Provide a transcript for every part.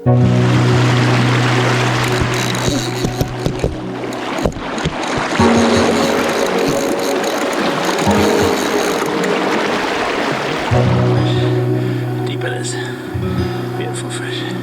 Deep it is. Beautiful fish.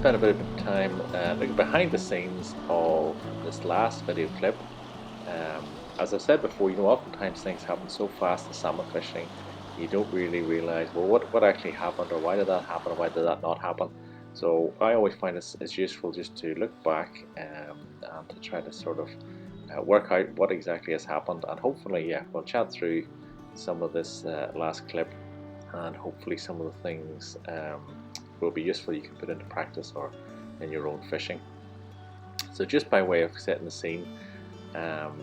spent a bit of time looking behind the scenes of this last video clip. As I've said before, oftentimes things happen so fast in salmon fishing, you don't really realize, well, what actually happened, or why did that happen, or why did that not happen. So I always find it's useful just to look back and to try to sort of work out what exactly has happened, and hopefully, yeah, we'll chat through some of this last clip, and hopefully some of the things will be useful you can put into practice or in your own fishing. So just by way of setting the scene,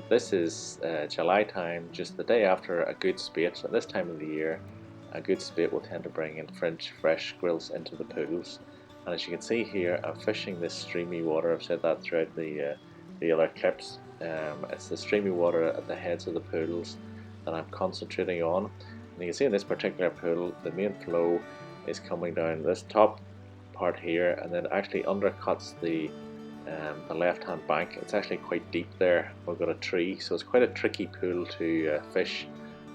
this is July time, just the day after a good spate. So at this time of the year, a good spate will tend to bring in fresh grilse into the pools. And as you can see here, I'm fishing this streamy water. I've said that throughout the other clips. It's the streamy water at the heads of the pools that I'm concentrating on. And you can see in this particular pool, the main flow is coming down this top part here, and then actually undercuts the left-hand bank. It's actually quite deep there. We've got a tree, so it's quite a tricky pool to fish.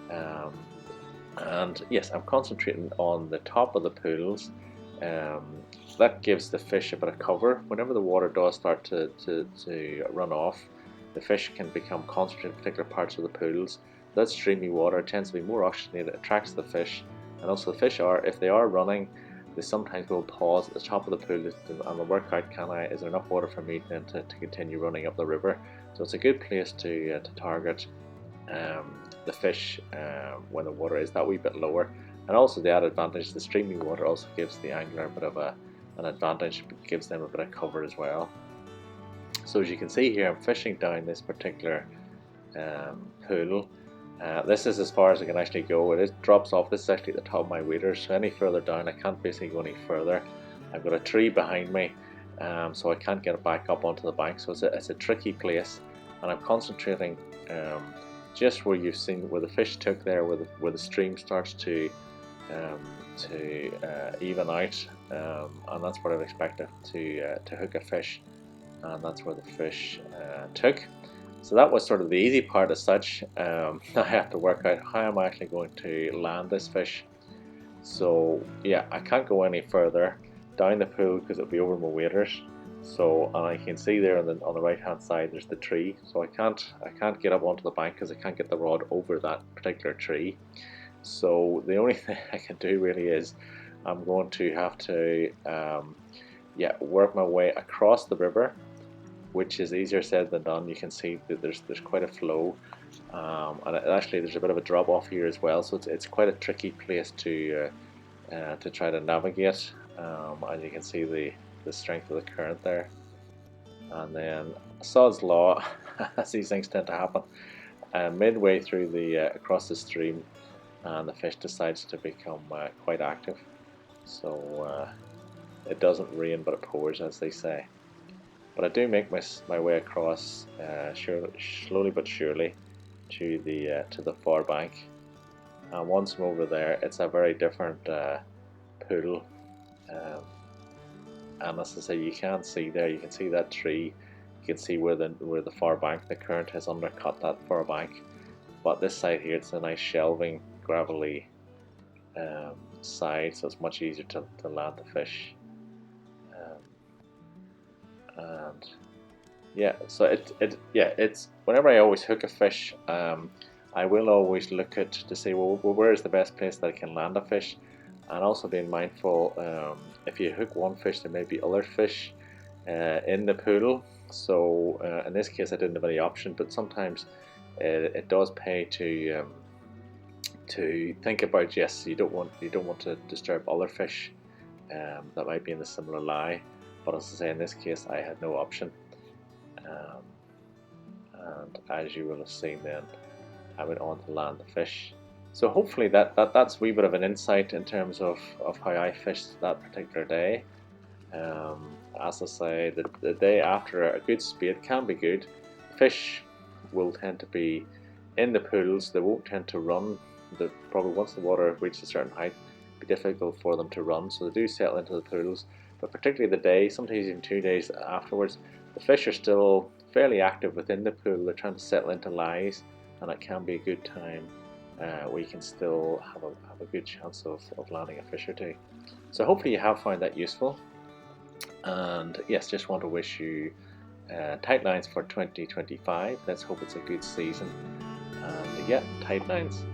And yes, I'm concentrating on the top of the pools. That gives the fish a bit of cover. Whenever the water does start to run off, the fish can become concentrated in particular parts of the pools. That streamy water tends to be more oxygenated, attracts the fish, and also the fish if they are running, they sometimes will pause at the top of the pool and will work out, is there enough water for me then to continue running up the river. So it's a good place to target the fish when the water is that wee bit lower. And also the added advantage, the streamy water also gives the angler a bit of an advantage, gives them a bit of cover as well. So as you can see here, I'm fishing down this particular pool. This is as far as I can actually go. It drops off. This is actually at the top of my waders, so any further down I can't basically go any further. I've got a tree behind me, so I can't get it back up onto the bank, so it's a tricky place, and I'm concentrating just where you've seen where the fish took there, where the stream starts to even out, and that's what I'd expect to hook a fish, and that's where the fish took. So that was sort of the easy part as such. I have to work out how I'm actually going to land this fish. So yeah, I can't go any further down the pool because it'll be over my waders. So, and I can see there on the right hand side there's the tree. So I can't get up onto the bank because I can't get the rod over that particular tree. So the only thing I can do really is I'm going to have to work my way across the river, which is easier said than done. You can see that there's quite a flow, and actually there's a bit of a drop off here as well, so it's quite a tricky place to try to navigate. And you can see the strength of the current there, and then sod's law, as these things tend to happen, midway through across the stream, and the fish decides to become quite active. So it doesn't rain but it pours, as they say. But I do make my way across slowly but surely to the far bank. And once I'm over there, it's a very different pool. And as I say, you can see there, you can see that tree, you can see where the far bank, the current has undercut that far bank. But this side here, it's a nice shelving, gravelly side, so it's much easier to land the fish. And yeah, so it's whenever I always hook a fish, I will always look to see, well, where is the best place that I can land a fish, and also being mindful, if you hook one fish there may be other fish in the pool. So in this case I didn't have any option, but sometimes it does pay to think about, yes, you don't want to disturb other fish that might be in the similar lie. But as I say, in this case I had no option, and as you will have seen then, I went on to land the fish. So hopefully that's a wee bit of an insight in terms of how I fished that particular day. As I say, the day after a good spate can be good. Fish will tend to be in the pools, they won't tend to run. Probably once the water reaches a certain height, it'll be difficult for them to run, so they do settle into the pools. But particularly the day, sometimes even 2 days afterwards, the fish are still fairly active within the pool. They're trying to settle into lies, and it can be a good time where you can still have a good chance of landing a fish or two. So hopefully you have found that useful. And yes, just want to wish you tight lines for 2025. Let's hope it's a good season. And yeah, tight lines.